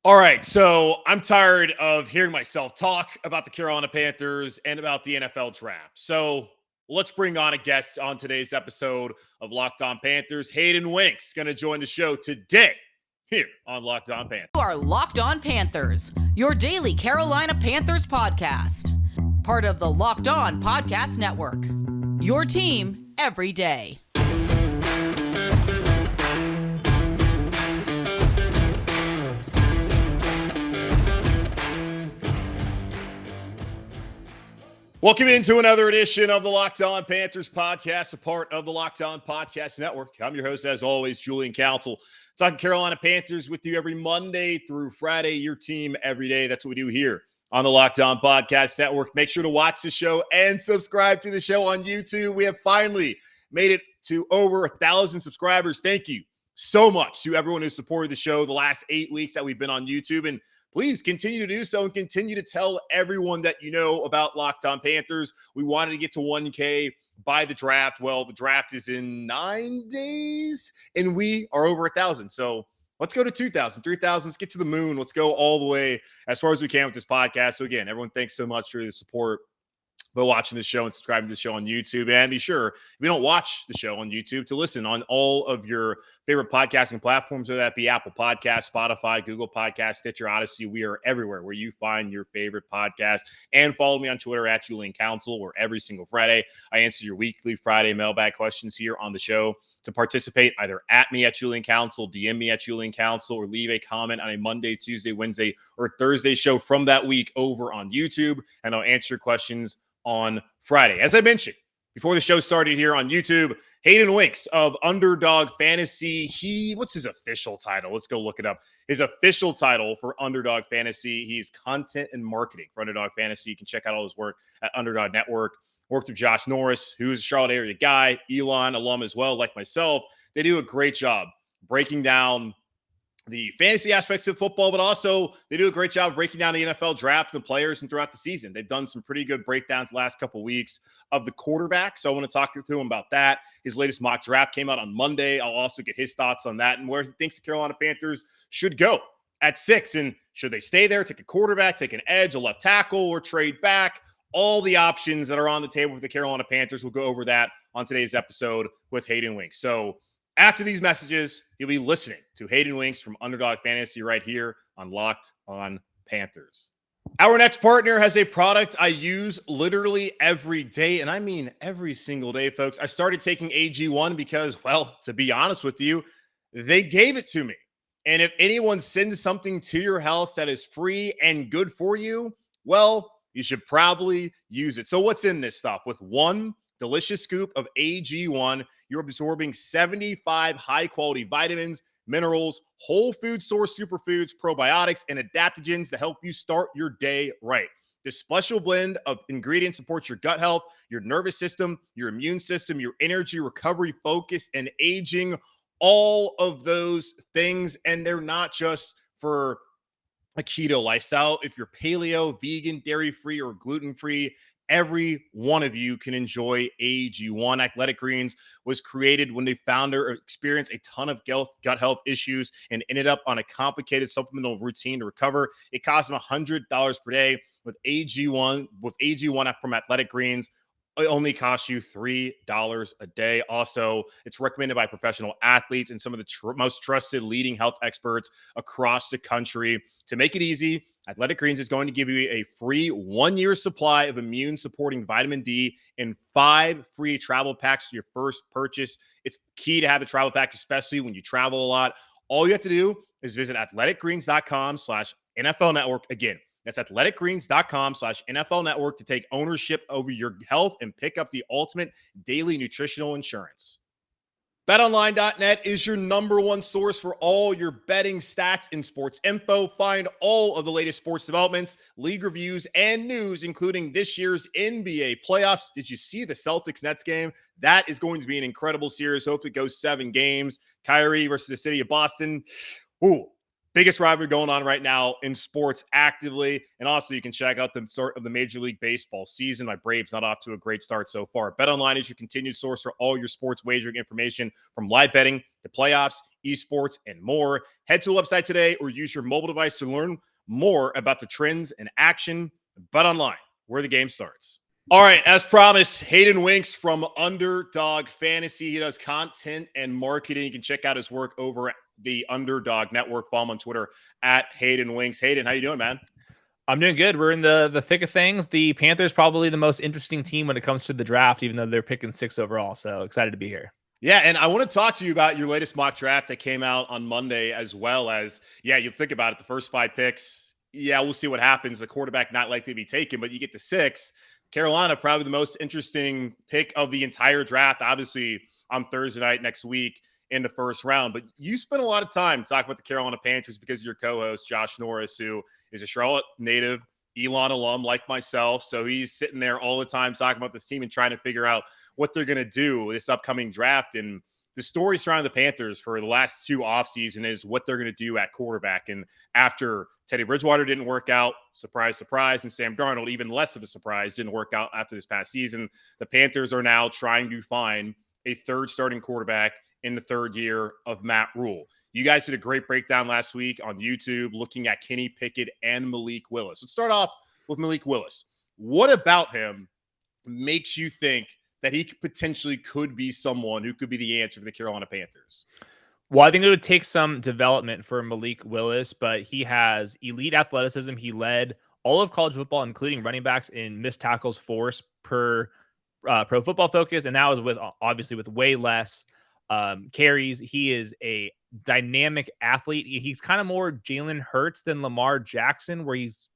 All right, so I'm tired of hearing myself talk about the Carolina Panthers and about the NFL draft. So let's bring on a guest on today's episode of Locked On Panthers. Hayden Winks going to join the show today here on Locked On Panthers. You are Locked On Panthers, your daily Carolina Panthers podcast. Part of the Locked On Podcast Network. Your team every day. Welcome into another edition of the Locked On Panthers podcast, a part of the Locked On Podcast Network. I'm your host, as always, Julian Council. Talking Carolina Panthers with you every Monday through Friday, your team every day. That's what we do here on the Locked On Podcast Network. Make sure to watch the show and subscribe to the show on YouTube. We have finally made it to over 1,000 subscribers. Thank you so much to everyone who supported the show the last 8 weeks that we've been on YouTube. And please continue to do so and continue to tell everyone that you know about Locked On Panthers. We wanted to get to 1K by the draft. Well, the draft is in 9 days, and we are over 1,000. So let's go to 2,000, 3,000. Let's get to the moon. Let's go all the way as far as we can with this podcast. So again, everyone, thanks so much for the support. But watching the show and subscribing to the show on YouTube. And be sure, if you don't watch the show on YouTube, to listen on all of your favorite podcasting platforms, whether that be Apple Podcasts, Spotify, Google Podcasts, Stitcher, Odyssey. We are everywhere where you find your favorite podcast. And follow me on Twitter at Julian Council, where every single Friday I answer your weekly Friday mailbag questions here on the show. To participate, either at me at Julian Council, DM me at Julian Council, or leave a comment on a Monday, Tuesday, Wednesday, or Thursday show from that week over on YouTube, and I'll answer your questions on Friday. As I mentioned before the show started here on YouTube, Hayden Winks of Underdog Fantasy. What's his official title? Let's go look it up. His official title for Underdog Fantasy, he's content and marketing for Underdog Fantasy. You can check out all his work at Underdog Network. Worked with Josh Norris, who's a Charlotte area guy, Elon alum as well, like myself. They do a great job breaking down the fantasy aspects of football, but also they do a great job breaking down the NFL draft and the players and throughout the season. They've done some pretty good breakdowns the last couple of weeks of the quarterback. So I want to talk to him about that. His latest mock draft came out on Monday. I'll also get his thoughts on that and where he thinks the Carolina Panthers should go at 6. And should they stay there, take a quarterback, take an edge, a left tackle, or trade back? All the options that are on the table for the Carolina Panthers. We'll go over that on today's episode with Hayden Winks. So after these messages, you'll be listening to Hayden Winks from Underdog Fantasy right here on Locked On Panthers. Our next partner has a product I use literally every day, and I mean every single day, folks. I started taking AG1 because, well, to be honest with you, they gave it to me. And if anyone sends something to your house that is free and good for you, well, you should probably use it. So what's in this stuff? With one delicious scoop of AG1, you're absorbing 75 high-quality vitamins, minerals, whole food source superfoods, probiotics, and adaptogens to help you start your day right. This special blend of ingredients supports your gut health, your nervous system, your immune system, your energy, recovery, focus, and aging, all of those things. And they're not just for a keto lifestyle. If you're paleo, vegan, dairy-free, or gluten-free, every one of you can enjoy AG1. Athletic Greens was created when the founder experienced a ton of gut health issues and ended up on a complicated supplemental routine to recover. It cost him $100 per day. With AG1 from Athletic Greens, it only costs you $3 a day. Also, it's recommended by professional athletes and some of the most trusted leading health experts across the country. To make it easy, Athletic Greens is going to give you a free 1-year supply of immune-supporting vitamin D and 5 free travel packs for your first purchase. It's key to have the travel packs, especially when you travel a lot. All you have to do is visit athleticgreens.com/NFL Network. Again, that's athleticgreens.com/NFL Network to take ownership over your health and pick up the ultimate daily nutritional insurance. BetOnline.net is your number one source for all your betting stats and sports info. Find all of the latest sports developments, league reviews, and news, including this year's NBA playoffs. Did you see the Celtics-Nets game? That is going to be an incredible series. Hope it goes 7 games. Kyrie versus the city of Boston. Ooh, biggest rivalry going on right now in sports actively. And also you can check out the start of the Major League Baseball season. My Braves not off to a great start so far. BetOnline is your continued source for all your sports wagering information, from live betting to playoffs, esports, and more. Head to the website today or use your mobile device to learn more about the trends and action. BetOnline, where the game starts. All right, as promised, Hayden Winks from Underdog Fantasy. He does content and marketing. You can check out his work over at the Underdog Network. Follow him on Twitter at Hayden Winks. Hayden, how you doing, man? I'm doing good. We're in the thick of things. The Panthers probably the most interesting team when it comes to the draft, even though they're picking 6 overall. So excited to be here. Yeah, and I want to talk to you about your latest mock draft that came out on Monday, as well as, you think about it, the first 5 picks. Yeah, we'll see what happens. The quarterback not likely to be taken, but you get to 6. Carolina, probably the most interesting pick of the entire draft, obviously on Thursday night next week in the first round. But you spent a lot of time talking about the Carolina Panthers because of your co-host, Josh Norris, who is a Charlotte native, Elon alum like myself. So he's sitting there all the time talking about this team and trying to figure out what they're going to do this upcoming draft. And the story surrounding the Panthers for the last 2 offseason is what they're going to do at quarterback. And after Teddy Bridgewater didn't work out, surprise, surprise, and Sam Darnold, even less of a surprise, didn't work out after this past season, the Panthers are now trying to find a third starting quarterback in the 3rd year of Matt Rule. You guys did a great breakdown last week on YouTube looking at Kenny Pickett and Malik Willis. Let's start off with Malik Willis. What about him makes you think that he potentially could be someone who could be the answer for the Carolina Panthers? Well, I think it would take some development for Malik Willis, but he has elite athleticism. He led all of college football, including running backs, in missed tackles force per Pro Football Focus, and that was obviously with way less carries. He is a dynamic athlete. He's kind of more Jalen Hurts than Lamar Jackson, where he's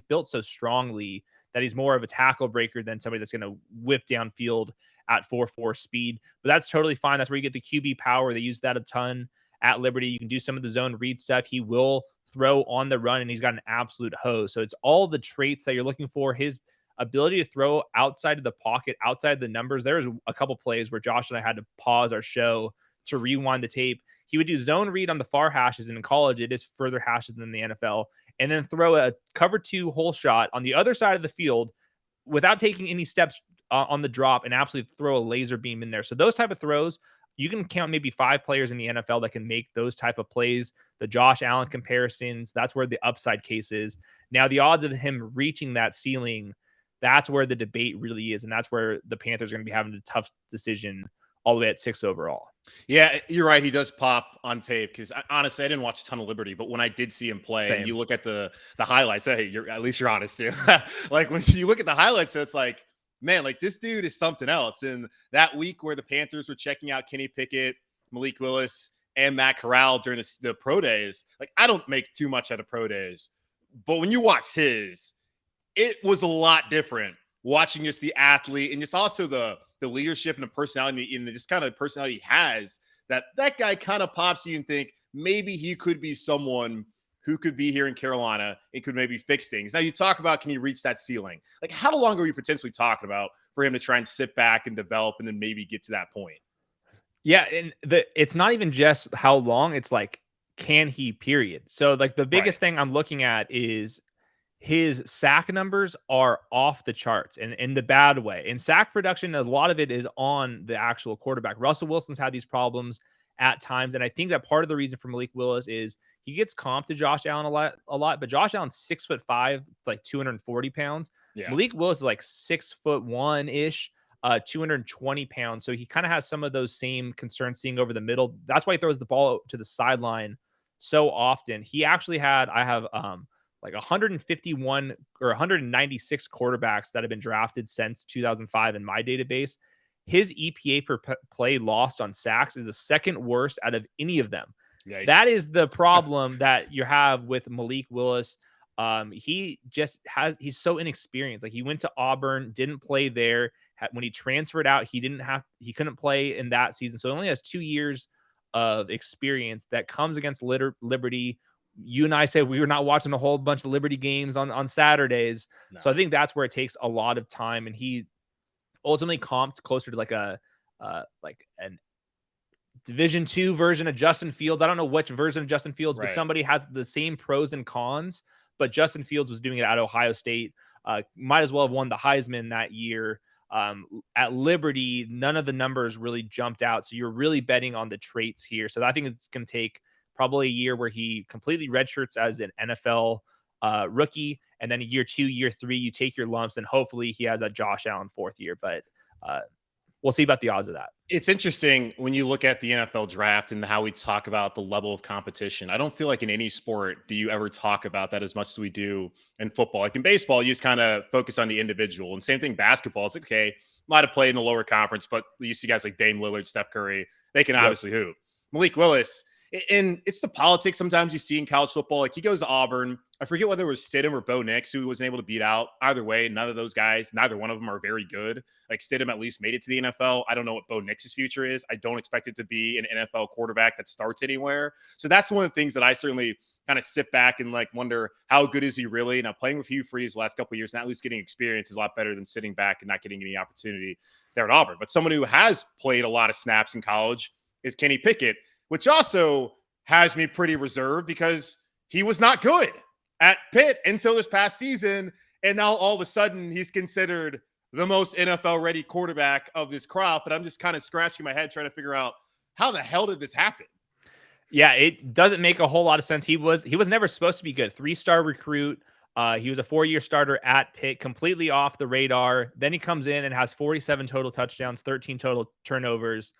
built so strongly that he's more of a tackle breaker than somebody that's going to whip downfield at 4.4 speed. But that's totally fine. That's where you get the QB power. They use that a ton at Liberty. You can do some of the zone read stuff. He will throw on the run, and he's got an absolute hose. So it's all the traits that you're looking for. His ability to throw outside of the pocket, outside the numbers. There was a couple plays where Josh and I had to pause our show to rewind the tape. He would do zone read on the far hashes, and in college, it is further hashes than the NFL, and then throw a cover 2 hole shot on the other side of the field without taking any steps on the drop and absolutely throw a laser beam in there. So those type of throws, you can count maybe 5 players in the NFL that can make those type of plays. The Josh Allen comparisons, that's where the upside case is. Now, the odds of him reaching that ceiling, that's where the debate really is, and that's where the Panthers are going to be having a tough decision all the way at 6 overall. Yeah, you're right. He does pop on tape because honestly, I didn't watch a ton of Liberty, but when I did see him play, and you look at the highlights, hey, at least you're honest too. Like when you look at the highlights, it's like, man, like this dude is something else. And that week where the Panthers were checking out Kenny Pickett, Malik Willis, and Matt Corral during the pro days, like I don't make too much out of pro days, but when you watch his, it was a lot different watching just the athlete and just also the leadership and the personality and just kind of personality he has, that guy kind of pops you and think maybe he could be someone who could be here in Carolina and could maybe fix things. Now you talk about, can he reach that ceiling? Like how long are we potentially talking about for him to try and sit back and develop and then maybe get to that point? Yeah. And it's not even just how long, it's like, can he, period. So like the biggest thing I'm looking at is his sack numbers are off the charts and in the bad way. In sack production, a lot of it is on the actual quarterback. Russell Wilson's had these problems at times. And I think that part of the reason for Malik Willis is he gets comped to Josh Allen a lot, but Josh Allen's 6'5", like 240 pounds. Yeah. Malik Willis is like 6'1" 220 pounds. So he kind of has some of those same concerns seeing over the middle. That's why he throws the ball to the sideline so often. He actually had, I have, like 151 or 196 quarterbacks that have been drafted since 2005 in my database. His EPA per play lost on sacks is the 2nd worst out of any of them. Yikes. That is the problem that you have with Malik Willis. He's so inexperienced. Like he went to Auburn, didn't play there. When he transferred out, he couldn't play in that season. So he only has 2 years of experience that comes against Liberty. You and I said we were not watching a whole bunch of Liberty games on Saturdays. No. So I think that's where it takes a lot of time. And he ultimately comped closer to like an Division II version of Justin Fields. I don't know which version of Justin Fields, but somebody has the same pros and cons. But Justin Fields was doing it at Ohio State. Might as well have won the Heisman that year. At Liberty, none of the numbers really jumped out. So you're really betting on the traits here. So I think it's going to take probably a year where he completely redshirts as an NFL rookie. And then year 2, year 3, you take your lumps, and hopefully he has a Josh Allen 4th year. But we'll see about the odds of that. It's interesting when you look at the NFL draft and how we talk about the level of competition. I don't feel like in any sport do you ever talk about that as much as we do in football. Like in baseball, you just kind of focus on the individual. And same thing, basketball. It's like, okay, might have played in the lower conference, but you see guys like Dame Lillard, Steph Curry, they can obviously hoop. Malik Willis, and it's the politics sometimes you see in college football. Like he goes to Auburn. I forget whether it was Stidham or Bo Nix who wasn't able to beat out. Either way, none of those guys, neither one of them are very good. Like Stidham at least made it to the NFL. I don't know what Bo Nix's future is. I don't expect it to be an NFL quarterback that starts anywhere. So that's one of the things that I certainly kind of sit back and like wonder how good is he really? Now playing with Hugh Freeze the last couple of years and at least getting experience is a lot better than sitting back and not getting any opportunity there at Auburn. But someone who has played a lot of snaps in college is Kenny Pickett, which also has me pretty reserved because he was not good at Pitt until this past season. And now all of a sudden he's considered the most NFL-ready quarterback of this crop. But I'm just kind of scratching my head trying to figure out how the hell did this happen? Yeah, it doesn't make a whole lot of sense. He was never supposed to be good. 3-star recruit. He was a 4-year starter at Pitt, completely off the radar. Then he comes in and has 47 total touchdowns, 13 total turnovers.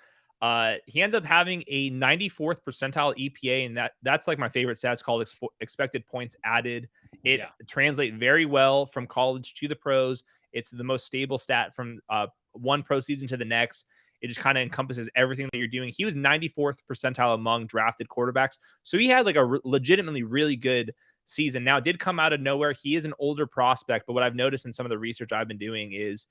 He ends up having a 94th percentile EPA, and that's like my favorite stat. It's called expected points added. It translates very well from college to the pros. It's the most stable stat from one pro season to the next. It just kind of encompasses everything that you're doing. He was 94th percentile among drafted quarterbacks. So he had like a legitimately really good season. Now, it did come out of nowhere. He is an older prospect, but what I've noticed in some of the research I've been doing is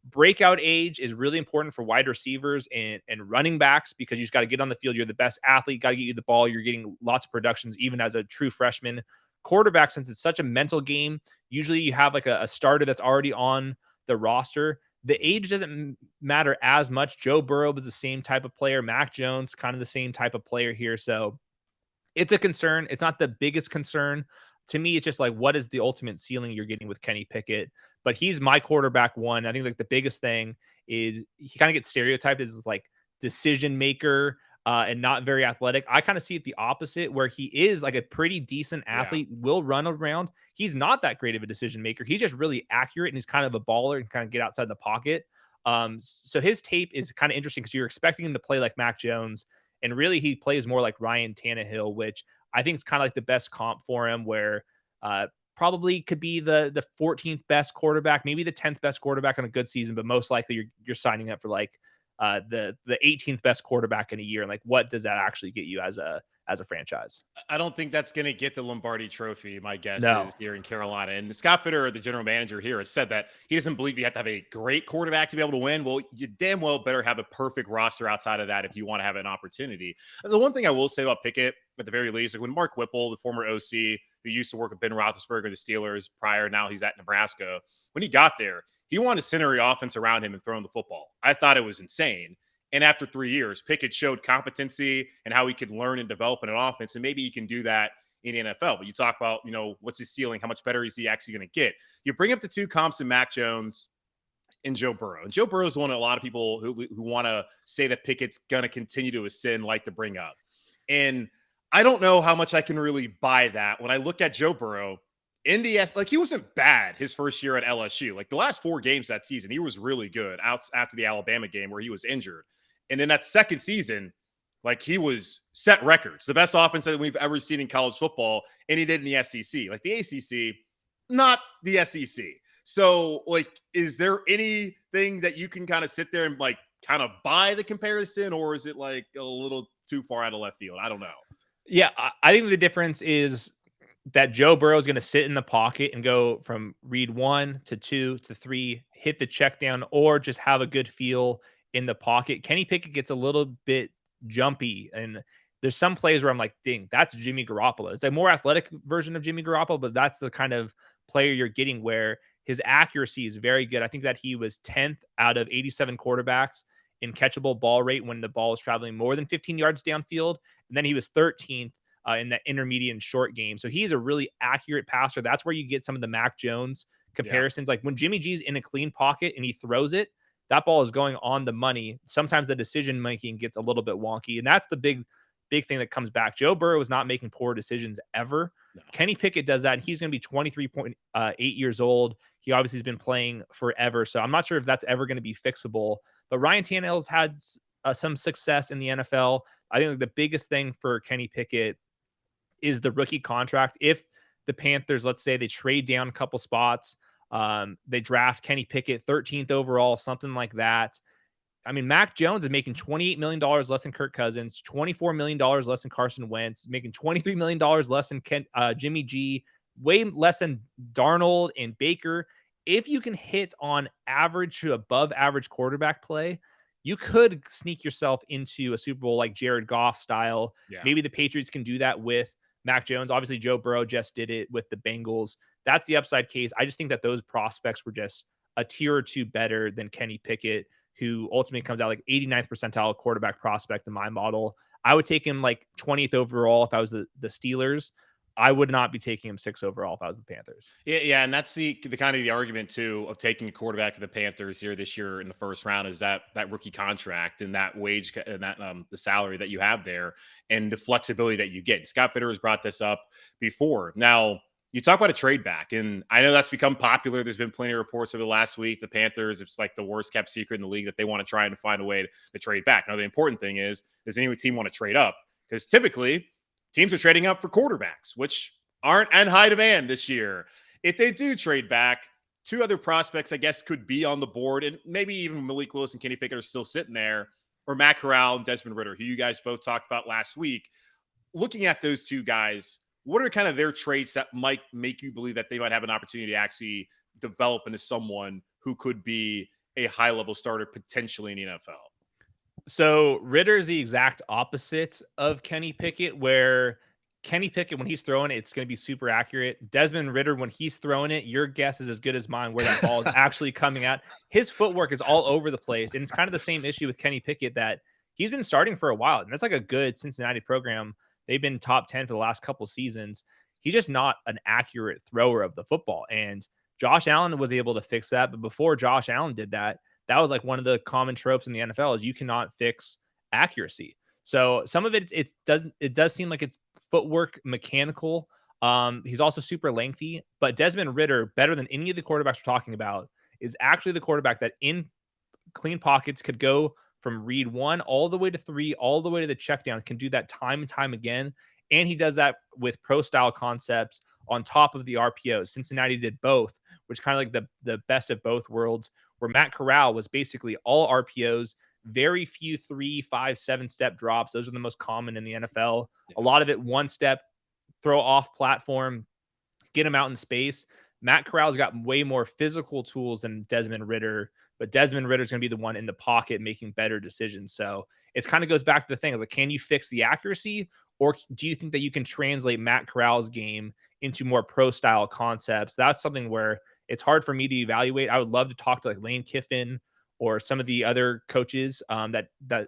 breakout age is really important for wide receivers and running backs because you just got to get on the field. You're the best athlete, got to get you the ball. You're getting lots of productions, even as a true freshman. Quarterback, since it's such a mental game, usually you have like a starter that's already on the roster. The age doesn't matter as much. Joe Burrow is the same type of player. Mac Jones, kind of the same type of player here. So it's a concern. It's not the biggest concern. To me, it's just like, what is the ultimate ceiling you're getting with Kenny Pickett? But he's my quarterback one. I think like the biggest thing is he kind of gets stereotyped as like decision maker and not very athletic. I kind of see it the opposite, where he is like a pretty decent athlete, will run around. He's not that great of a decision maker. He's just really accurate and he's kind of a baller and kind of get outside the pocket. So his tape is kind of interesting because you're expecting him to play like Mac Jones, and really he plays more like Ryan Tannehill, which I think it's kind of like the best comp for him, where probably could be the 14th best quarterback, maybe the 10th best quarterback on a good season, but most likely you're signing up for like the 18th best quarterback in a year. And like, what does that actually get you as a franchise? I don't think that's going to get the Lombardi Trophy. My guess is here in Carolina. And Scott Fitter, the general manager here, has said that he doesn't believe you have to have a great quarterback to be able to win. Well, you damn well better have a perfect roster outside of that if you want to have an opportunity. The one thing I will say about Pickett, at the very least, like when Mark Whipple, the former OC who used to work with Ben Roethlisberger, the Steelers prior, now he's at Nebraska, when he got there, he wanted to center the offense around him and throw him the football. I thought it was insane. And after 3 years, Pickett showed competency and how he could learn and develop in an offense. And maybe he can do that in the NFL. But you talk about, what's his ceiling? How much better is he actually going to get? You bring up the two comps in Mac Jones and Joe Burrow. And Joe Burrow is one of a lot of people who want to say that Pickett's going to continue to ascend, like to bring up. And I don't know how much I can really buy that. When I look at Joe Burrow, like he wasn't bad his first year at LSU. Like the last 4 games that season, he was really good after the Alabama game where he was injured. And in that second season, like he was set records, the best offense that we've ever seen in college football. And he did in the SEC, like the ACC, not the SEC. So like, is there anything that you can kind of sit there and like kind of buy the comparison, or is it like a little too far out of left field? I don't know. Yeah, I think the difference is that Joe Burrow is going to sit in the pocket and go from read 1 to 2 to 3, hit the check down, or just have a good feel in the pocket. Kenny Pickett gets a little bit jumpy, and there's some plays where I'm like, dang, that's Jimmy Garoppolo. It's a more athletic version of Jimmy Garoppolo, but that's the kind of player you're getting where his accuracy is very good. I think that he was 10th out of 87 quarterbacks in catchable ball rate when the ball is traveling more than 15 yards downfield. And then he was 13th in that intermediate and short game. So he's a really accurate passer. That's where you get some of the Mac Jones comparisons. Like when Jimmy G's in a clean pocket and he throws it, that ball is going on the money. Sometimes the decision making gets a little bit wonky, and that's the big thing that comes back. Joe Burrow is not making poor decisions ever. No. Kenny Pickett does that, and he's going to be 23.8 years old. He obviously has been playing forever, so I'm not sure if that's ever going to be fixable. But Ryan Tannehill's had some success in the NFL. I think the biggest thing for Kenny Pickett is the rookie contract. If the Panthers, let's say they trade down a couple spots, they draft Kenny Pickett 13th overall, something like that. I mean, Mac Jones is making $28 million less than Kirk Cousins, $24 million less than Carson Wentz, making $23 million less than Jimmy G, way less than Darnold and Baker. If you can hit on average to above average quarterback play, you could sneak yourself into a Super Bowl like Jared Goff style. Yeah. Maybe the Patriots can do that with Mac Jones. Obviously, Joe Burrow just did it with the Bengals. That's the upside case. I just think that those prospects were just a tier or two better than Kenny Pickett, who ultimately comes out like 89th percentile quarterback prospect in my model. I would take him like 20th overall if I was the Steelers. I would not be taking him 6th overall if I was the Panthers. Yeah, and that's the kind of the argument too of taking a quarterback for the Panthers here this year in the first round is that rookie contract and that wage and that the salary that you have there and the flexibility that you get. Scott Fitter has brought this up before. Now, you talk about a trade back, and I know that's become popular. There's been plenty of reports over the last week. The Panthers, it's like the worst kept secret in the league that they want to try and find a way to trade back. Now, the important thing is, does any team want to trade up? Because typically, teams are trading up for quarterbacks, which aren't in high demand this year. If they do trade back, two other prospects, I guess, could be on the board, and maybe even Malik Willis and Kenny Pickett are still sitting there, or Matt Corral and Desmond Ridder, who you guys both talked about last week. Looking at those two guys, what are kind of their traits that might make you believe that they might have an opportunity to actually develop into someone who could be a high-level starter potentially in the NFL? So Ridder is the exact opposite of Kenny Pickett, where Kenny Pickett, when he's throwing it, it's going to be super accurate. Desmond Ridder, when he's throwing it, your guess is as good as mine where that ball is actually coming out. His footwork is all over the place, and it's kind of the same issue with Kenny Pickett that he's been starting for a while, and that's like a good Cincinnati program. They've been top 10 for the last couple seasons. He's just not an accurate thrower of the football. And Josh Allen was able to fix that. But before Josh Allen did that, that was like one of the common tropes in the NFL is you cannot fix accuracy. So some of it does seem like it's footwork mechanical. He's also super lengthy. But Desmond Ridder, better than any of the quarterbacks we're talking about, is actually the quarterback that in clean pockets could go from read 1 all the way to 3, all the way to the check down, can do that time and time again. And he does that with pro style concepts on top of the RPOs. Cincinnati did both, which kind of like the best of both worlds, where Matt Corral was basically all RPOs, very few 3, 5, 7 step drops. Those are the most common in the NFL. A lot of it 1 step, throw off platform, get him out in space. Matt Corral's got way more physical tools than Desmond Ridder, but Desmond Ridder's going to be the one in the pocket making better decisions. So it kind of goes back to the thing of like, can you fix the accuracy, or do you think that you can translate Matt Corral's game into more pro style concepts? That's something where it's hard for me to evaluate. I would love to talk to like Lane Kiffin or some of the other coaches that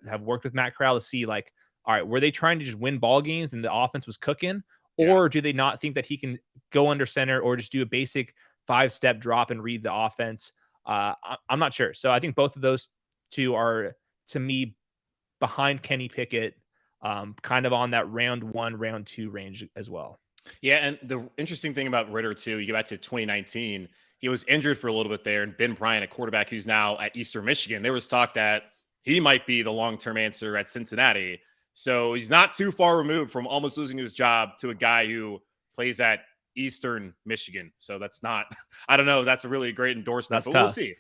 have worked with Matt Corral to see like, all right, were they trying to just win ball games and the offense was cooking? Or do they not think that he can go under center or just do a basic 5-step drop and read the offense? I'm not sure. So I think both of those two are, to me, behind Kenny Pickett, kind of on that round 1, round 2 range as well. Yeah, and the interesting thing about Ridder, too, you go back to 2019, he was injured for a little bit there, and Ben Bryant, a quarterback who's now at Eastern Michigan, there was talk that he might be the long-term answer at Cincinnati. So he's not too far removed from almost losing his job to a guy who plays at Eastern Michigan. So that's not, I don't know, that's a really great endorsement, but tough. We'll see.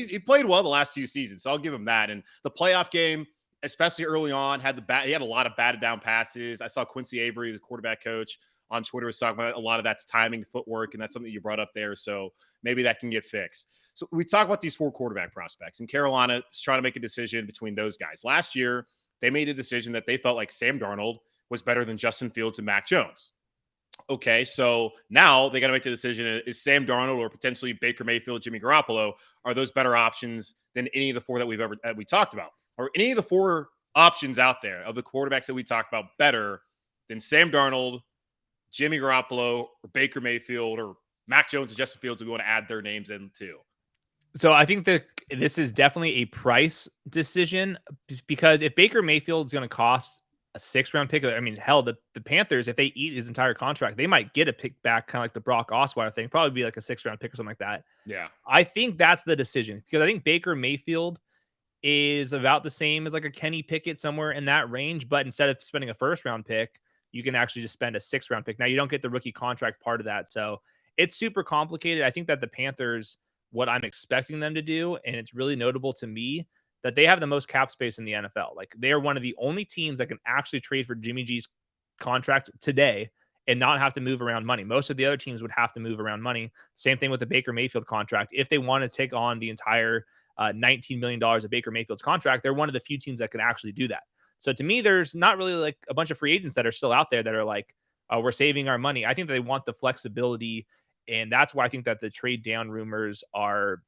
He played well the last 2 seasons, so I'll give him that. And the playoff game, especially early on, he had a lot of batted down passes. I saw Quincy Avery, the quarterback coach, on Twitter was talking about a lot of that's timing, footwork, and that's something you brought up there. So maybe that can get fixed. So we talk about these 4 quarterback prospects, and Carolina is trying to make a decision between those guys. Last year, they made a decision that they felt like Sam Darnold was better than Justin Fields and Mac Jones. Okay, so now they got to make the decision: is Sam Darnold or potentially Baker Mayfield, Jimmy Garoppolo, are those better options than any of the 4 that we talked about? Or any of the 4 options out there of the quarterbacks that we talked about better than Sam Darnold, Jimmy Garoppolo, or Baker Mayfield, or Mac Jones and Justin Fields are going to add their names in too. So I think that this is definitely a price decision, because if Baker Mayfield's going to cost a 6th-round pick, I mean, hell, the Panthers, if they eat his entire contract, they might get a pick back, kind of like the Brock Osweiler thing, probably be like a 6th-round pick or something like that. Yeah. I think that's the decision, because I think Baker Mayfield is about the same as like a Kenny Pickett, somewhere in that range. But instead of spending a 1st-round pick, you can actually just spend a 6th-round pick. Now, you don't get the rookie contract part of that. So it's super complicated. I think that the Panthers, what I'm expecting them to do, and it's really notable to me, that they have the most cap space in the NFL. Like, they are one of the only teams that can actually trade for Jimmy G's contract today and not have to move around money. Most of the other teams would have to move around money. Same thing with the Baker Mayfield contract. If they want to take on the entire $19 million of Baker Mayfield's contract, they're one of the few teams that can actually do that. So to me, there's not really like a bunch of free agents that are still out there that are like, we're saving our money. I think they want the flexibility, and that's why I think that the trade down rumors are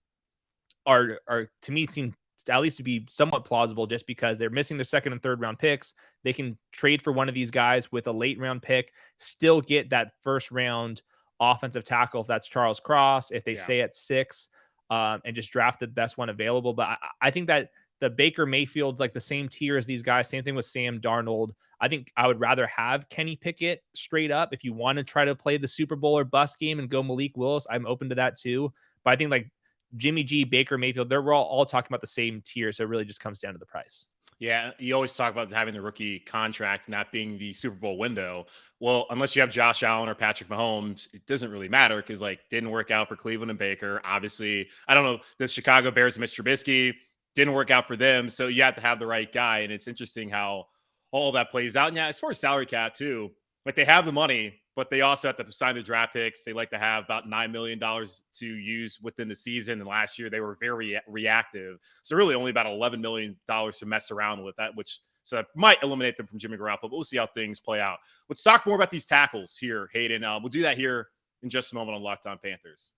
to me seem at least to be somewhat plausible, just because they're missing their 2nd and 3rd round picks. They can trade for one of these guys with a late round pick, still get that 1st round offensive tackle if that's Charles Cross, if they stay at 6, and just draft the best one available. But I think that the Baker Mayfield's like the same tier as these guys. Same thing with Sam Darnold. I think I would rather have Kenny Pickett straight up. If you want to try to play the Super Bowl or bust game and go Malik Willis, I'm open to that too. But I think like Jimmy G, Baker Mayfield, we're all talking about the same tier. So it really just comes down to the price. Yeah, you always talk about having the rookie contract not being the Super Bowl window. Well, unless you have Josh Allen or Patrick Mahomes, it doesn't really matter, because like didn't work out for Cleveland and Baker. Obviously, I don't know, the Chicago Bears and Mr. Trubisky didn't work out for them. So you have to have the right guy. And it's interesting how all that plays out. And yeah, as far as salary cap too, like they have the money, but they also have to sign the draft picks. They like to have about $9 million to use within the season. And last year they were very reactive. So really only about $11 million to mess around with that, which so that might eliminate them from Jimmy Garoppolo, but we'll see how things play out. Let's talk more about these tackles here, Hayden. We'll do that here in just a moment on Locked On Panthers.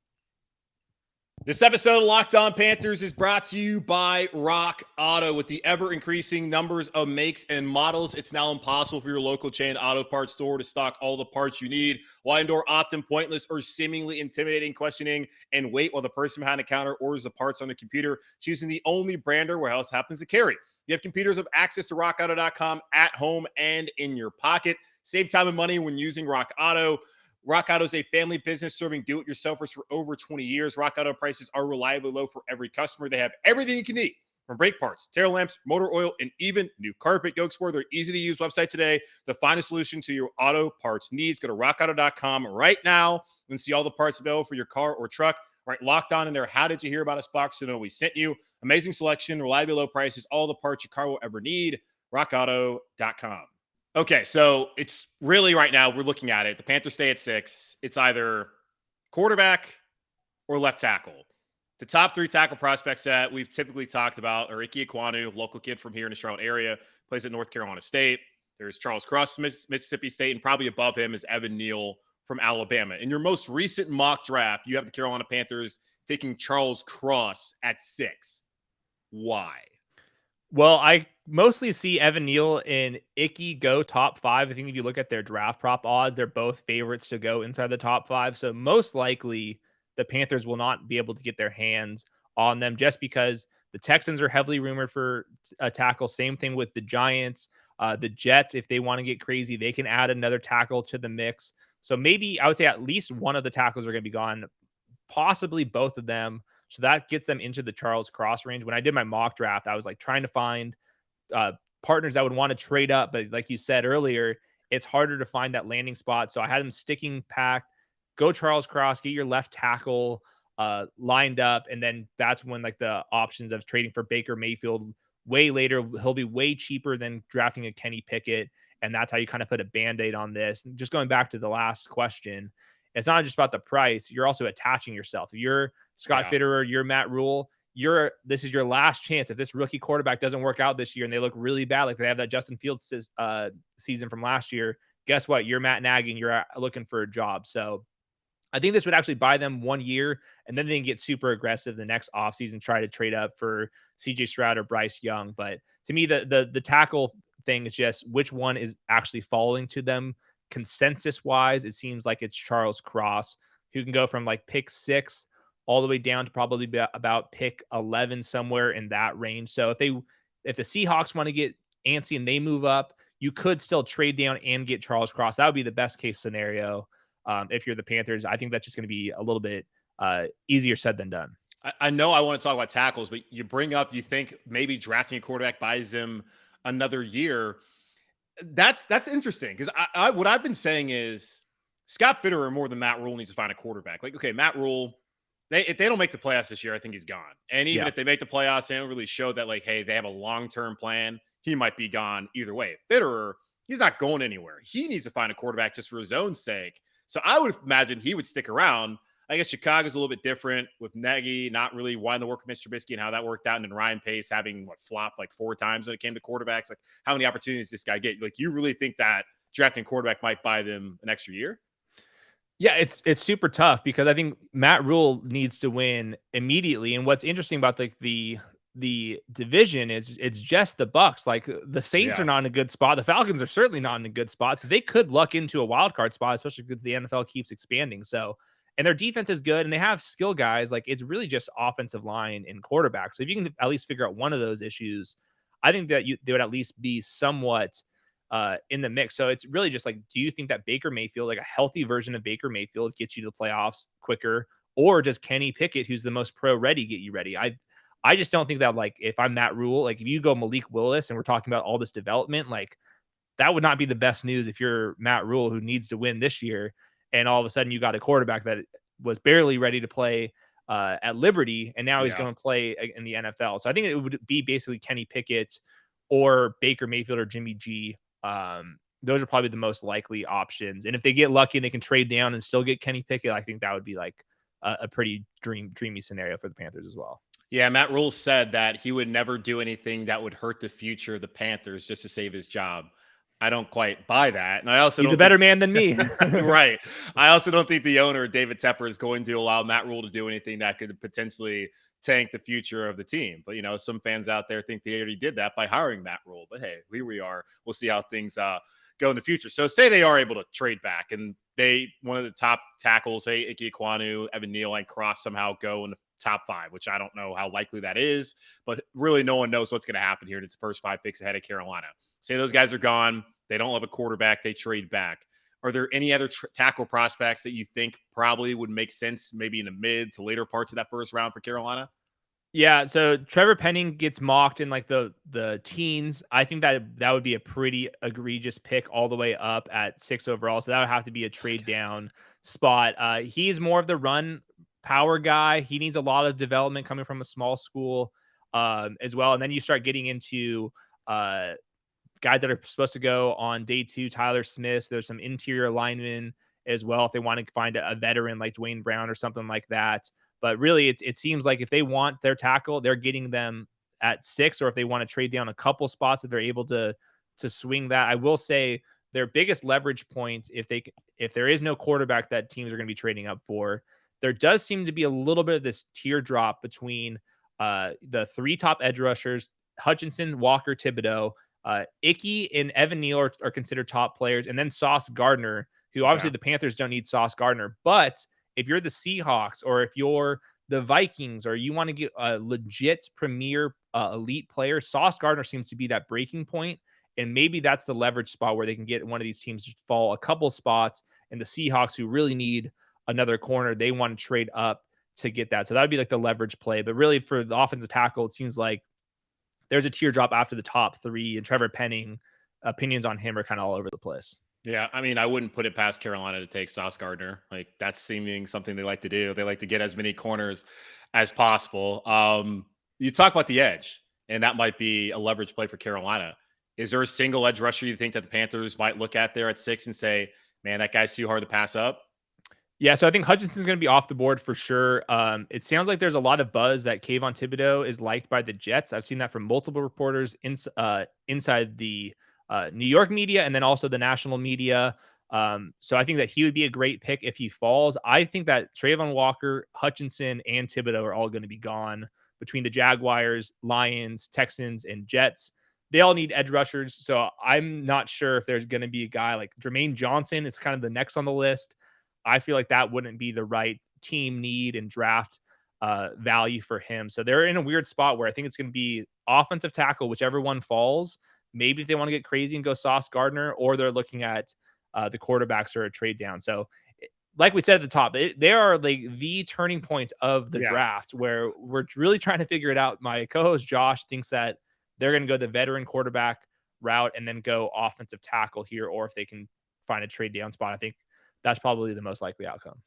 This episode of Locked On Panthers is brought to you by Rock Auto. With the ever-increasing numbers of makes and models, it's now impossible for your local chain auto parts store to stock all the parts you need. Why endure often pointless or seemingly intimidating questioning and wait while the person behind the counter orders the parts on the computer, choosing the only brand or warehouse happens to carry? You have computers with access to rockauto.com at home and in your pocket. Save time and money when using Rock Auto. Rock Auto is a family business serving do-it-yourselfers for over 20 years. Rock Auto prices are reliably low for every customer. They have everything you can need, from brake parts, tail lamps, motor oil, and even new carpet. Go explore their easy-to-use website today to find a solution to your auto parts needs. Go to rockauto.com right now and see all the parts available for your car or truck. Right, Locked On in there. How did you hear about us box to know we sent you? Amazing selection, reliably low prices, all the parts your car will ever need. rockauto.com. Okay, so it's really right now we're looking at it. The Panthers stay at 6. It's either quarterback or left tackle. The top 3 tackle prospects that we've typically talked about are Ike Ekwonu, local kid from here in the Charlotte area, plays at North Carolina State. There's Charles Cross, Mississippi State, and probably above him is Evan Neal from Alabama. In your most recent mock draft, you have the Carolina Panthers taking Charles Cross at 6. Why? Well, I mostly see Evan Neal and Icky go top 5. I think if you look at their draft prop odds, they're both favorites to go inside the top 5. So most likely the Panthers will not be able to get their hands on them, just because the Texans are heavily rumored for a tackle. Same thing with the Giants. The Jets, if they want to get crazy, they can add another tackle to the mix. So maybe I would say at least one of the tackles are going to be gone, possibly both of them. So that gets them into the Charles Cross range. When I did my mock draft, I was like trying to find partners that would want to trade up. But like you said earlier, it's harder to find that landing spot. So I had them sticking packed. Go Charles Cross, get your left tackle lined up. And then that's when like the options of trading for Baker Mayfield way later, he'll be way cheaper than drafting a Kenny Pickett. And that's how you kind of put a Band-Aid on this. Just going back to the last question, it's not just about the price. You're also attaching yourself. If you're Scott Fitterer, you're Matt Rule, this is your last chance. If this rookie quarterback doesn't work out this year and they look really bad, like they have that Justin Fields season from last year, guess what? You're Matt Nagy and you're looking for a job. So I think this would actually buy them 1 year, and then they can get super aggressive the next offseason, try to trade up for CJ Stroud or Bryce Young. But to me, the tackle thing is just which one is actually falling to them. Consensus wise, it seems like it's Charles Cross. who can go from like pick 6 all the way down to probably about pick 11, somewhere in that range. So if the Seahawks want to get antsy and they move up, you could still trade down and get Charles Cross. That would be the best case scenario. If you're the Panthers, I think that's just going to be a little bit easier said than done. I know I want to talk about tackles, but you bring up, you think maybe drafting a quarterback buys him another year. That's interesting, because what I've been saying is Scott Fitterer more than Matt Rule needs to find a quarterback. Like, okay, Matt Rule, if they don't make the playoffs this year, I think he's gone. And even if they make the playoffs, they don't really show that, like, hey, they have a long-term plan. He might be gone either way. Fitterer, he's not going anywhere. He needs to find a quarterback just for his own sake. So I would imagine he would stick around. I guess Chicago's a little bit different with Nagy not really wanting to work with Mr. Trubisky and how that worked out, and then Ryan Pace having flopped like 4 times when it came to quarterbacks. Like, how many opportunities this guy get? Like, you really think that drafting quarterback might buy them an extra year? Yeah, it's super tough, because I think Matt Rule needs to win immediately. And what's interesting about the division is it's just the Bucs. Like, the Saints are not in a good spot. The Falcons are certainly not in a good spot. So they could luck into a wild card spot, especially because the NFL keeps expanding. So, and their defense is good and they have skill guys. Like, it's really just offensive line and quarterback. So if you can at least figure out one of those issues, I think that they would at least be somewhat in the mix. So it's really just like, do you think that Baker Mayfield, like a healthy version of Baker Mayfield, gets you to the playoffs quicker, or does Kenny Pickett, who's the most pro ready, get you ready? I just don't think that, like, if I'm Matt Rule, like if you go Malik Willis and we're talking about all this development, like that would not be the best news if you're Matt Rule, who needs to win this year. And all of a sudden you got a quarterback that was barely ready to play at Liberty, and now he's going to play in the NFL. So I think it would be basically Kenny Pickett or Baker Mayfield or Jimmy G. Those are probably the most likely options. And if they get lucky and they can trade down and still get Kenny Pickett, I think that would be like a pretty dreamy scenario for the Panthers as well. Yeah, Matt Rule said that he would never do anything that would hurt the future of the Panthers just to save his job. I don't quite buy that. And I also He's a better man than me. Right. I also don't think the owner, David Tepper, is going to allow Matt Rule to do anything that could potentially tank the future of the team. But, some fans out there think they already did that by hiring Matt Rule. But hey, here we are. We'll see how things go in the future. So say they are able to trade back and one of the top tackles, say Ike Ekwonu, Evan Neal, and Cross somehow go in the top 5, which I don't know how likely that is, but really no one knows what's going to happen here in its first 5 picks ahead of Carolina. Say those guys are gone. They don't have a quarterback. They trade back. Are there any other tackle prospects that you think probably would make sense maybe in the mid to later parts of that first round for Carolina? Yeah, so Trevor Penning gets mocked in like the teens. I think that would be a pretty egregious pick all the way up at 6 overall. So that would have to be a trade down spot. He's more of the run power guy. He needs a lot of development coming from a small school as well. And then you start getting into guys that are supposed to go on day 2, Tyler Smith. There's some interior linemen as well if they want to find a veteran like Dwayne Brown or something like that. But really, it seems like if they want their tackle, they're getting them at 6, or if they want to trade down a couple spots, if they're able to swing that. I will say their biggest leverage point, if there is no quarterback that teams are going to be trading up for, there does seem to be a little bit of this teardrop between the 3 top edge rushers, Hutchinson, Walker, Thibodeau. Icky and Evan Neal are considered top players, and then Sauce Gardner, who obviously the Panthers don't need Sauce Gardner, but if you're the Seahawks or if you're the Vikings or you want to get a legit premier elite player, Sauce Gardner seems to be that breaking point, and maybe that's the leverage spot where they can get one of these teams to fall a couple spots, and the Seahawks, who really need another corner, they want to trade up to get that. So that would be like the leverage play. But really for the offensive tackle, it seems like there's a teardrop after the top 3, and Trevor Penning, opinions on him are kind of all over the place. Yeah, I mean, I wouldn't put it past Carolina to take Sauce Gardner. Like, that's seeming something they like to do. They like to get as many corners as possible. You talk about the edge, and that might be a leverage play for Carolina. Is there a single edge rusher you think that the Panthers might look at there at 6 and say, man, that guy's too hard to pass up? Yeah, so I think Hutchinson's going to be off the board for sure. It sounds like there's a lot of buzz that Kayvon Thibodeau is liked by the Jets. I've seen that from multiple reporters inside the New York media and then also the national media. So I think that he would be a great pick if he falls. I think that Trayvon Walker, Hutchinson, and Thibodeau are all going to be gone between the Jaguars, Lions, Texans, and Jets. They all need edge rushers. So I'm not sure if there's going to be a guy like Jermaine Johnson is kind of the next on the list. I feel like that wouldn't be the right team need and draft value for him. So they're in a weird spot where I think it's going to be offensive tackle, whichever one falls. Maybe if they want to get crazy and go Sauce Gardner, or they're looking at the quarterbacks or a trade down. So like we said at the top, they are like the turning point of the draft where we're really trying to figure it out. My co-host Josh thinks that they're going to go the veteran quarterback route and then go offensive tackle here, or if they can find a trade down spot. I think that's probably the most likely outcome.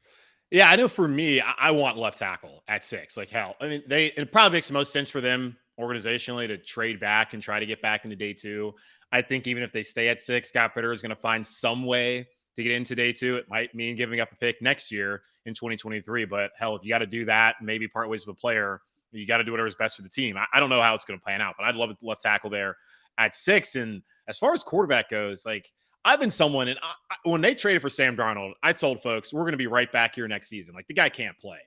Yeah, I know for me, I want left tackle at 6. Like, hell, I mean, it probably makes the most sense for them organizationally to trade back and try to get back into day 2. I think even if they stay at 6, Scott Fitterer is going to find some way to get into day 2. It might mean giving up a pick next year in 2023. But hell, if you got to do that, maybe part ways with a player, you got to do whatever's best for the team. I don't know how it's going to plan out, but I'd love the left tackle there at 6. And as far as quarterback goes, like, I've been someone, and when they traded for Sam Darnold, I told folks, we're going to be right back here next season. Like, the guy can't play.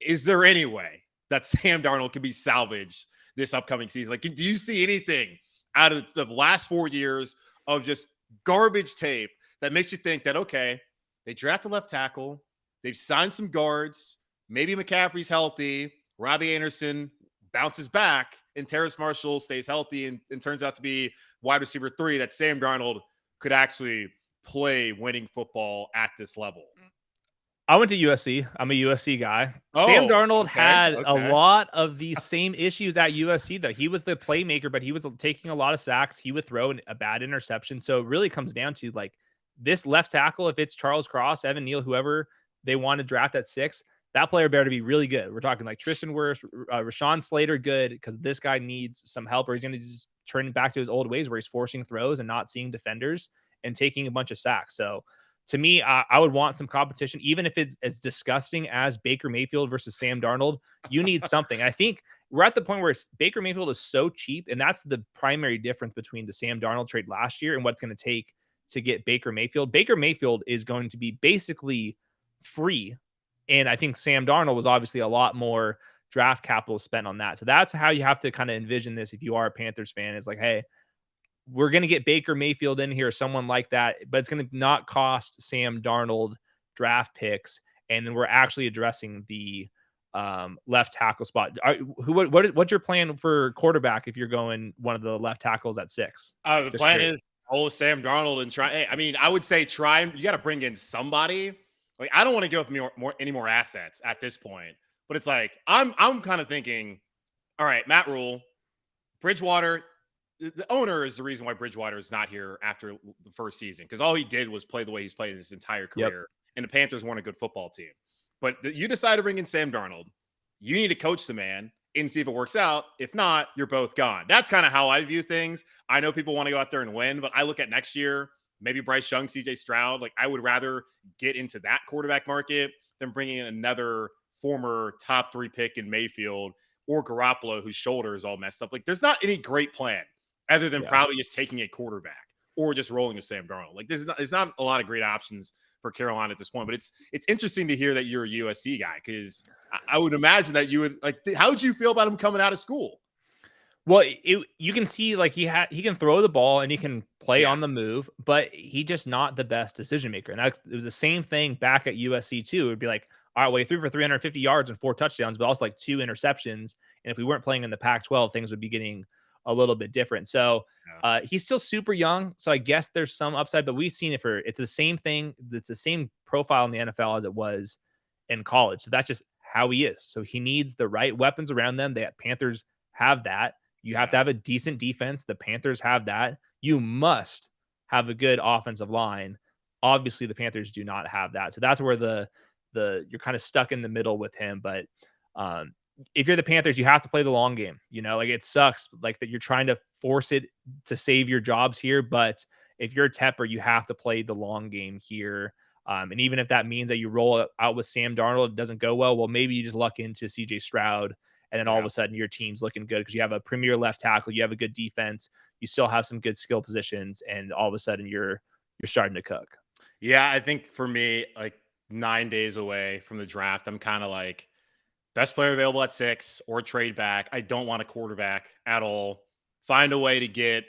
Is there any way that Sam Darnold can be salvaged this upcoming season? Like, do you see anything out of the last 4 years of just garbage tape that makes you think that, okay, they draft a left tackle, they've signed some guards, maybe McCaffrey's healthy, Robbie Anderson bounces back, and Terrace Marshall stays healthy and turns out to be wide receiver 3, that Sam Darnold could actually play winning football at this level? I went to USC. I'm a USC guy. Sam Darnold had a lot of these same issues at USC, that he was the playmaker, but he was taking a lot of sacks. He would throw a bad interception. So it really comes down to, like, this left tackle, if it's Charles Cross, Evan Neal, whoever they want to draft at 6, that player better be really good. We're talking like Tristan Wirfs, Rashawn Slater, good, because this guy needs some help, or he's going to just turn back to his old ways where he's forcing throws and not seeing defenders and taking a bunch of sacks. So to me, I would want some competition, even if it's as disgusting as Baker Mayfield versus Sam Darnold. You need something. I think we're at the point where Baker Mayfield is so cheap, and that's the primary difference between the Sam Darnold trade last year and what's going to take to get Baker Mayfield. Baker Mayfield is going to be basically free, and I think Sam Darnold was obviously a lot more draft capital spent on that. So that's how you have to kind of envision this if you are a Panthers fan. It's like, hey, we're going to get Baker Mayfield in here, someone like that, but it's going to not cost Sam Darnold draft picks. And then we're actually addressing the left tackle spot. What's your plan for quarterback if you're going one of the left tackles at 6? The plan is Sam Darnold and try. Hey, I mean, I would say you got to bring in somebody. Like, I don't want to give up any more assets at this point, but it's like, I'm kind of thinking, all right, Matt Rule, Bridgewater. The owner is the reason why Bridgewater is not here after the first season, because all he did was play the way he's played his entire career. And the Panthers weren't a good football team. But you decide to bring in Sam Darnold. You need to coach the man and see if it works out. If not, you're both gone. That's kind of how I view things. I know people want to go out there and win, but I look at next year, maybe Bryce Young, CJ Stroud. Like, I would rather get into that quarterback market than bringing in another former top 3 pick in Mayfield or Garoppolo, whose shoulder is all messed up. Like, there's not any great plan other than probably just taking a quarterback or just rolling with Sam Darnold. Like, there's not a lot of great options for Carolina at this point, but it's interesting to hear that you're a USC guy, because I would imagine that you would like. How would you feel about him coming out of school? Well, you can see, like, he can throw the ball and he can play on the move, but he just not the best decision maker. And it was the same thing back at USC too. It would be like, all right, well, he threw for 350 yards and 4 touchdowns, but also like 2 interceptions. And if we weren't playing in the Pac-12, things would be getting a little bit different. So he's still super young. So I guess there's some upside, but we've seen it's the same thing. It's the same profile in the NFL as it was in college. So that's just how he is. So he needs the right weapons around them. The Panthers have that. You have to have a decent defense. The Panthers have that. You must have a good offensive line. Obviously, the Panthers do not have that. So that's where you're kind of stuck in the middle with him. But if you're the Panthers, you have to play the long game. Like, it sucks like that you're trying to force it to save your jobs here. But if you're Tepper, you have to play the long game here. And even if that means that you roll out with Sam Darnold, it doesn't go well. Well, maybe you just luck into CJ Stroud, and then all of a sudden your team's looking good because you have a premier left tackle, you have a good defense, you still have some good skill positions, and all of a sudden you're starting to cook. Yeah, I think for me, like 9 days away from the draft, I'm kind of like, best player available at 6 or trade back. I don't want a quarterback at all. Find a way to get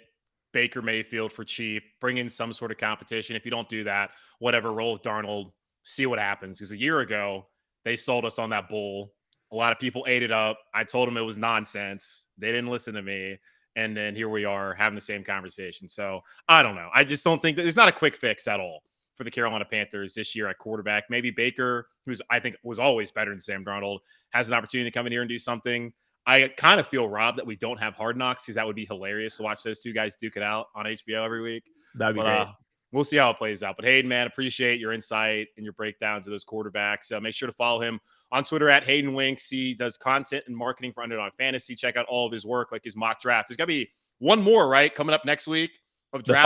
Baker Mayfield for cheap. Bring in some sort of competition. If you don't do that, whatever, roll with Darnold see what happens. Because a year ago, they sold us on that bull. A lot of people ate it up. I told them it was nonsense. They didn't listen to me. And then here we are having the same conversation. So I don't know. I just don't think that it's not a quick fix at all for the Carolina Panthers this year at quarterback. Maybe Baker, who's I think was always better than Sam Darnold, has an opportunity to come in here and do something. I kind of feel robbed that we don't have Hard Knocks, because that would be hilarious to watch those two guys duke it out on HBO every week. That'd be great. We'll see how it plays out. But Hayden, man, appreciate your insight and your breakdowns of those quarterbacks. Make sure to follow him on Twitter at Hayden Winks. He does content and marketing for Underdog Fantasy. Check out all of his work, like his mock draft. There's got to be one more, right, coming up next week of draft.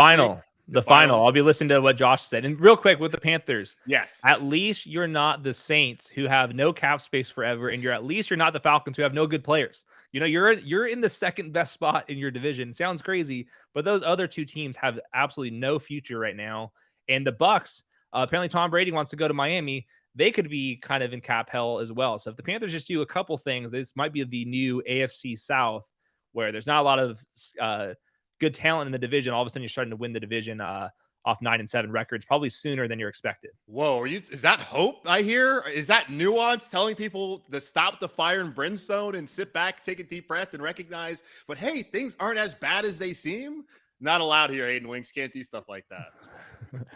The final. I'll be listening to what Josh said. And real quick with the Panthers. Yes. At least you're not the Saints, who have no cap space forever, and at least you're not the Falcons, who have no good players. You know, you're in the second best spot in your division. Sounds crazy, but those other two teams have absolutely no future right now. And the Bucs, apparently Tom Brady wants to go to Miami. They could be kind of in cap hell as well. So if the Panthers just do a couple things, this might be the new AFC South, where there's not a lot of good talent in the division. All of a sudden, you're starting to win the division off 9-7 records, probably sooner than you're expected. Whoa, is that hope I hear? Is that nuance, telling people to stop the fire and brimstone and sit back, take a deep breath, and recognize, but hey, things aren't as bad as they seem? Not allowed here, Hayden Winks. Can't do stuff like that.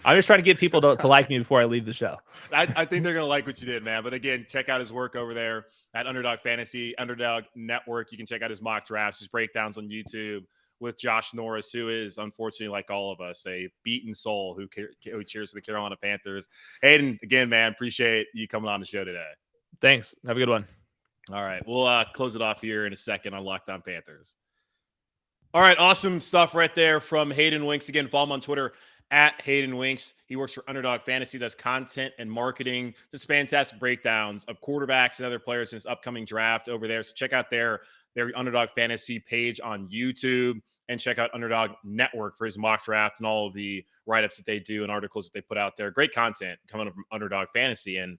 I'm just trying to get people to like me before I leave the show. I think they're going to like what you did, man. But again, check out his work over there at Underdog Fantasy, Underdog Network. You can check out his mock drafts, his breakdowns on YouTube with Josh Norris, who is, unfortunately, like all of us, a beaten soul who cheers for the Carolina Panthers. Hayden, again, man, appreciate you coming on the show today. Thanks. Have a good one. All right. We'll close it off here in a second on Locked On Panthers. All right. Awesome stuff right there from Hayden Winks. Again, follow him on Twitter at Hayden Winks. He works for Underdog Fantasy, does content and marketing, just fantastic breakdowns of quarterbacks and other players in this upcoming draft over there. So check out their Underdog Fantasy page on YouTube, and check out Underdog Network for his mock draft and all of the write-ups that they do and articles that they put out there. Great content coming up from Underdog Fantasy. And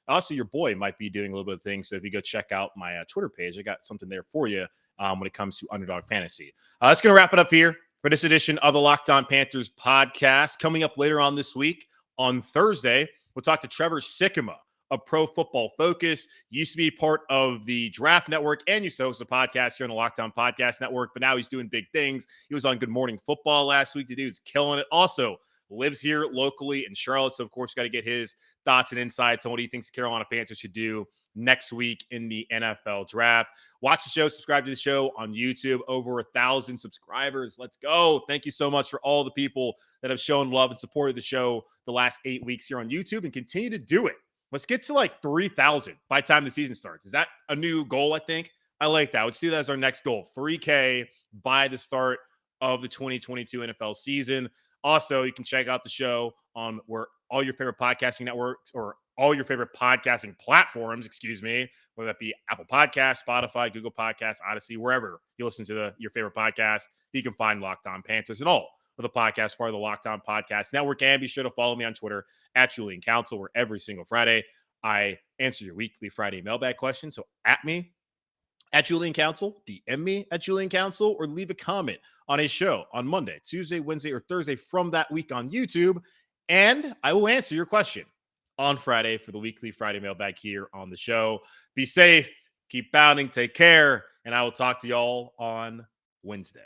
also your boy might be doing a little bit of things. So if you go check out my Twitter page, I got something there for you when it comes to Underdog Fantasy. That's going to wrap it up here for this edition of the Locked On Panthers podcast. Coming up later on this week on Thursday, we'll talk to Trevor Sikkema of Pro Football Focus. Used to be part of the Draft Network and used to host a podcast here on the Locked On Podcast Network, but now he's doing big things. He was on Good Morning Football last week. The dude's killing it. Also lives here locally in Charlotte, so of course got to get his thoughts and insights on what he thinks the Carolina Panthers should do next week in the NFL Draft. Watch the show, subscribe to the show on YouTube. Over 1,000 subscribers. Let's go. Thank you so much for all the people that have shown love and supported the show the last 8 weeks here on YouTube, and continue to do it. Let's get to like 3,000 by the time the season starts. Is that a new goal, I think? I like that. Let's see that as our next goal. 3K by the start of the 2022 NFL season. Also, you can check out the show on where all your favorite podcasting networks or all your favorite podcasting platforms, whether that be Apple Podcasts, Spotify, Google Podcasts, Odyssey, wherever you listen to your favorite podcast, you can find Locked On Panthers and all of the podcast part of the Locked On Podcast Network. And be sure to follow me on Twitter at Julian Council, where every single Friday I answer your weekly Friday mailbag questions. So at me at Julian Council, DM me at Julian Council, or leave a comment on a show on Monday, Tuesday, Wednesday, or Thursday from that week on YouTube. And I will answer your question on Friday for the weekly Friday mailbag here on the show. Be safe, keep bounding, take care, and I will talk to y'all on Wednesday.